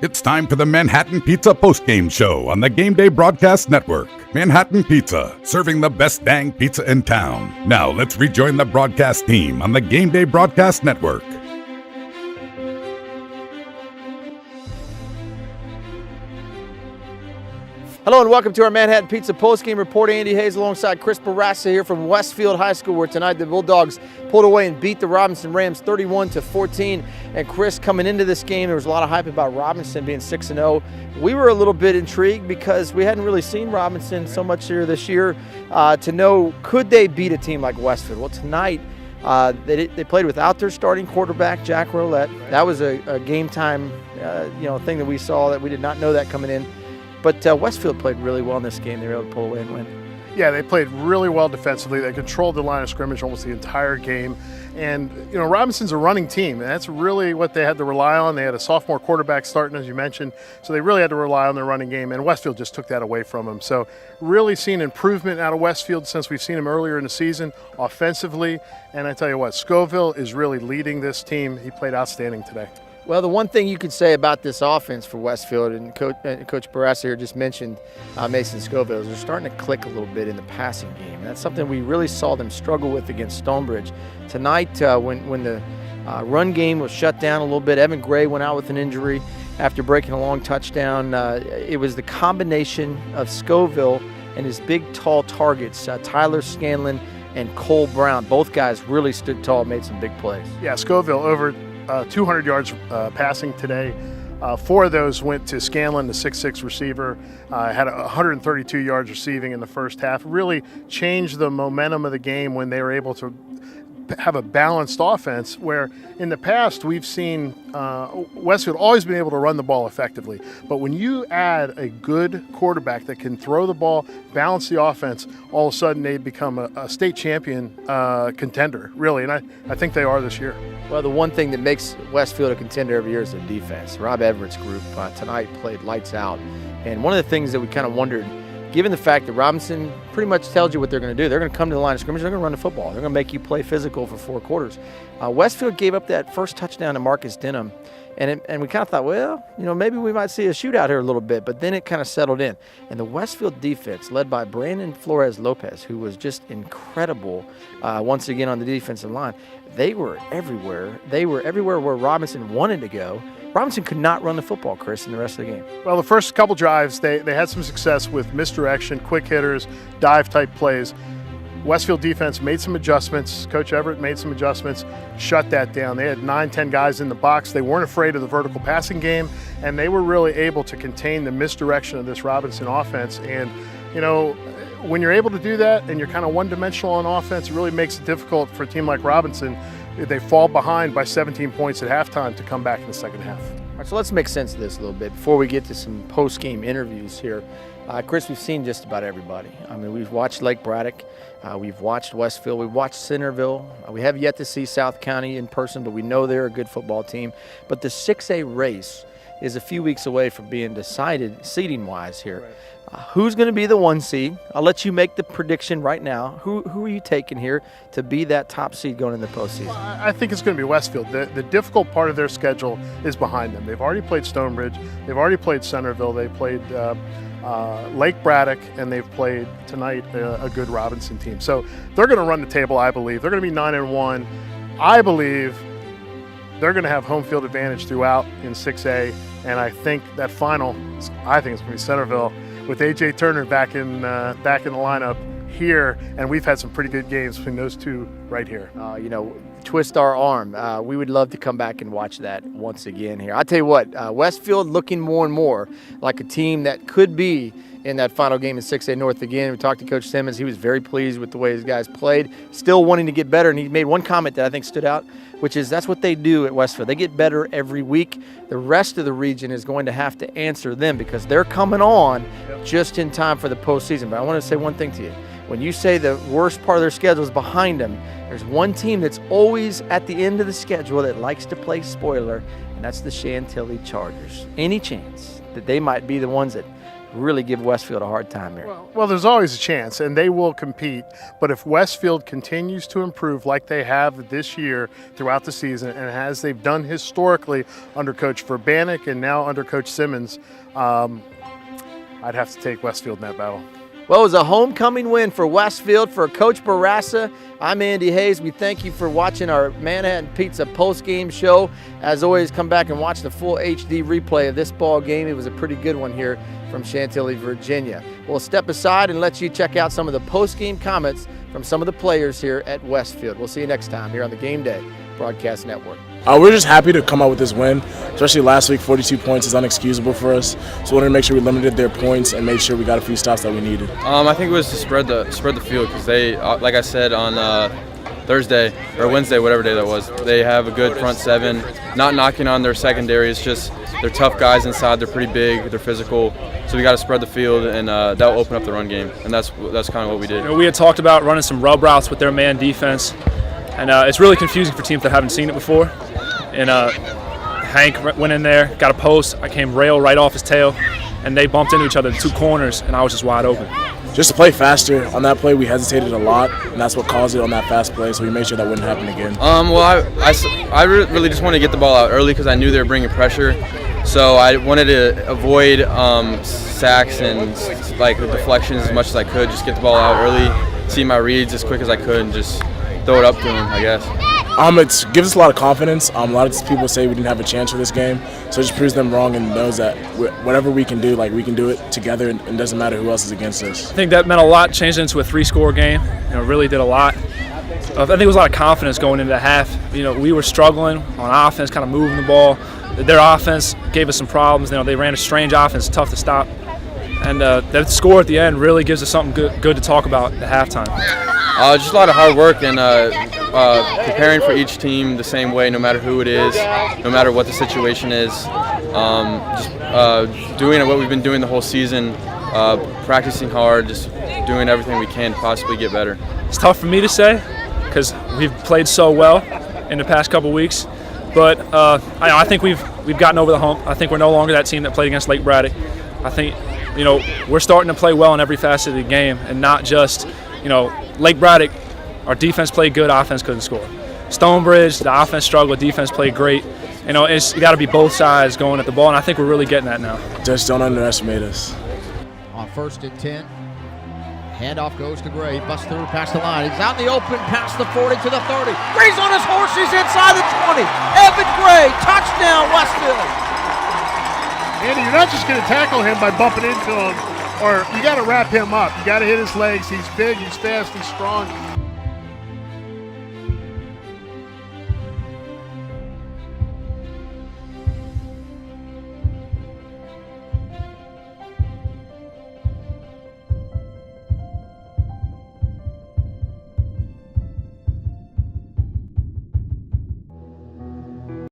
It's time for the Manhattan Pizza postgame show on the Gameday Broadcast Network. Manhattan Pizza, serving the best dang pizza in town. Now let's rejoin the broadcast team on the Gameday Broadcast Network. Hello and welcome to our Manhattan Pizza postgame report. Andy Hayes alongside Chris Bourassa here from Westfield High School, where tonight the Bulldogs pulled away and beat the Robinson Rams 31-14. And Chris, coming into this game, there was a lot of hype about Robinson being 6-0. We were a little bit intrigued because we hadn't really seen Robinson so much here this year to know, could they beat a team like Westfield? Well, tonight they played without their starting quarterback, Jack Roulette. That was a game time thing that we saw that we did not know that coming in. But Westfield played really well in this game. They were able to pull away and win. Yeah, they played really well defensively. They controlled the line of scrimmage almost the entire game. And, Robinson's a running team, and that's really what they had to rely on. They had a sophomore quarterback starting, as you mentioned, so they really had to rely on their running game, and Westfield just took that away from them. So really seen improvement out of Westfield since we've seen them earlier in the season offensively. And I tell you what, Scoville is really leading this team. He played outstanding today. Well, the one thing you could say about this offense for Westfield, and Coach Bourassa here just mentioned Mason Scoville, is they're starting to click a little bit in the passing game. And that's something we really saw them struggle with against Stonebridge. Tonight, when the run game was shut down a little bit, Evan Gray went out with an injury after breaking a long touchdown. It was the combination of Scoville and his big, tall targets, Tyler Scanlon and Cole Brown. Both guys really stood tall, made some big plays. Yeah, Scoville over 200 yards passing today. 4 of those went to Scanlon, the 6'6 receiver. Had 132 yards receiving in the first half. Really changed the momentum of the game when they were able to have a balanced offense, where in the past we've seen Westfield always been able to run the ball effectively. But when you add a good quarterback that can throw the ball, balance the offense, all of a sudden they become a state champion contender, really. And I think they are this year. Well, the one thing that makes Westfield a contender every year is their defense. Rob Everett's group tonight played lights out. And one of the things that we kind of wondered, given the fact that Robinson pretty much tells you what they're going to do, they're going to come to the line of scrimmage, they're going to run the football. They're going to make you play physical for 4 quarters. Westfield gave up that first touchdown to Marcus Denham, and we kind of thought, well, maybe we might see a shootout here a little bit, but then it kind of settled in. And the Westfield defense, led by Brandon Flores-Lopez, who was just incredible once again on the defensive line, they were everywhere. They were everywhere where Robinson wanted to go. Robinson could not run the football, Chris, in the rest of the game. Well, the first couple drives, they had some success with misdirection, quick hitters, dive-type plays. Westfield defense made some adjustments. Coach Everett made some adjustments, shut that down. They had 9-10 guys in the box. They weren't afraid of the vertical passing game, and they were really able to contain the misdirection of this Robinson offense. And, when you're able to do that and you're kind of one-dimensional on offense, it really makes it difficult for a team like Robinson. They fall behind by 17 points at halftime to come back in the second half. All right, so let's make sense of this a little bit before we get to some post-game interviews here. Chris, we've seen just about everybody. I mean, we've watched Lake Braddock, we've watched Westfield, we've watched Centerville. We have yet to see South County in person, but we know they're a good football team. But the 6A race is a few weeks away from being decided seeding-wise here. Right. Who's going to be the 1 seed? I'll let you make the prediction right now. Who are you taking here to be that top seed going in the postseason? Well, I think it's going to be Westfield. The difficult part of their schedule is behind them. They've already played Stonebridge. They've already played Centerville. They played Lake Braddock, and they've played tonight a good Robinson team. So they're going to run the table, I believe. They're going to be 9-1. I believe they're going to have home field advantage throughout in 6A, and I think that final, it's going to be Centerville, with A.J. Turner back in the lineup here, and we've had some pretty good games between those two right here. Twist our arm. We would love to come back and watch that once again here. I'll tell you what, Westfield looking more and more like a team that could be in that final game in 6A North again. We talked to Coach Simmons. He was very pleased with the way his guys played, still wanting to get better, and he made one comment that I think stood out, which is that's what they do at Westfield. They get better every week. The rest of the region is going to have to answer them because they're coming on just in time for the postseason. But I want to say one thing to you. When you say the worst part of their schedule is behind them, there's one team that's always at the end of the schedule that likes to play spoiler, and that's the Chantilly Chargers. Any chance that they might be the ones that really give Westfield a hard time here. Well, there's always a chance, and they will compete. But if Westfield continues to improve like they have this year throughout the season, and as they've done historically under Coach Verbanek and now under Coach Simmons, I'd have to take Westfield in that battle. Well, it was a homecoming win for Westfield, for Coach Bourassa. I'm Andy Hayes. We thank you for watching our Manhattan Pizza post-game show. As always, come back and watch the full HD replay of this ball game. It was a pretty good one here from Chantilly, Virginia. We'll step aside and let you check out some of the post-game comments from some of the players here at Westfield. We'll see you next time here on the Game Day Broadcast Network. We're just happy to come out with this win, especially last week. 42 points is unexcusable for us, so we wanted to make sure we limited their points and made sure we got a few stops that we needed. I think it was to spread the field because they, like I said on Thursday or Wednesday, whatever day that was, they have a good front seven. Not knocking on their secondary, it's just they're tough guys inside. They're pretty big, they're physical, so we got to spread the field, and that'll open up the run game, and that's kind of what we did. We had talked about running some rub routes with their man defense, and it's really confusing for teams that haven't seen it before. And Hank went in there, got a post. I came rail right off his tail, and they bumped into each other, the two corners, and I was just wide open. Just to play faster. On that play, we hesitated a lot, and that's what caused it on that fast play, so we made sure that wouldn't happen again. Well, I really just wanted to get the ball out early because I knew they were bringing pressure. So I wanted to avoid sacks and like the deflections as much as I could, just get the ball out early, see my reads as quick as I could, and just throw it up to him, I guess. It gives us a lot of confidence. A lot of people say we didn't have a chance for this game, so it just proves them wrong and knows that whatever we can do, we can do it together, and it doesn't matter who else is against us. I think that meant a lot, changed it into a 3-score game. Really did a lot. I think it was a lot of confidence going into the half. We were struggling on offense, kind of moving the ball. Their offense gave us some problems. They ran a strange offense, tough to stop. And that score at the end really gives us something good to talk about at halftime. Just a lot of hard work and preparing for each team the same way, no matter who it is, no matter what the situation is. Just doing what we've been doing the whole season, practicing hard, just doing everything we can to possibly get better. It's tough for me to say because we've played so well in the past couple weeks, but I think we've gotten over the hump. I think we're no longer that team that played against Lake Braddock. I think we're starting to play well in every facet of the game, and not just Lake Braddock. Our defense played good, offense couldn't score. Stonebridge, the offense struggled, defense played great. You got to be both sides going at the ball, and I think we're really getting that now. Just don't underestimate us. On 1st and 10, handoff goes to Gray, busts through past the line. He's out in the open, past the 40 to the 30. Gray's on his horse, he's inside the 20. Evan Gray, touchdown Westfield. Andy, you're not just going to tackle him by bumping into him, or you got to wrap him up. You got to hit his legs. He's big, he's fast, he's strong.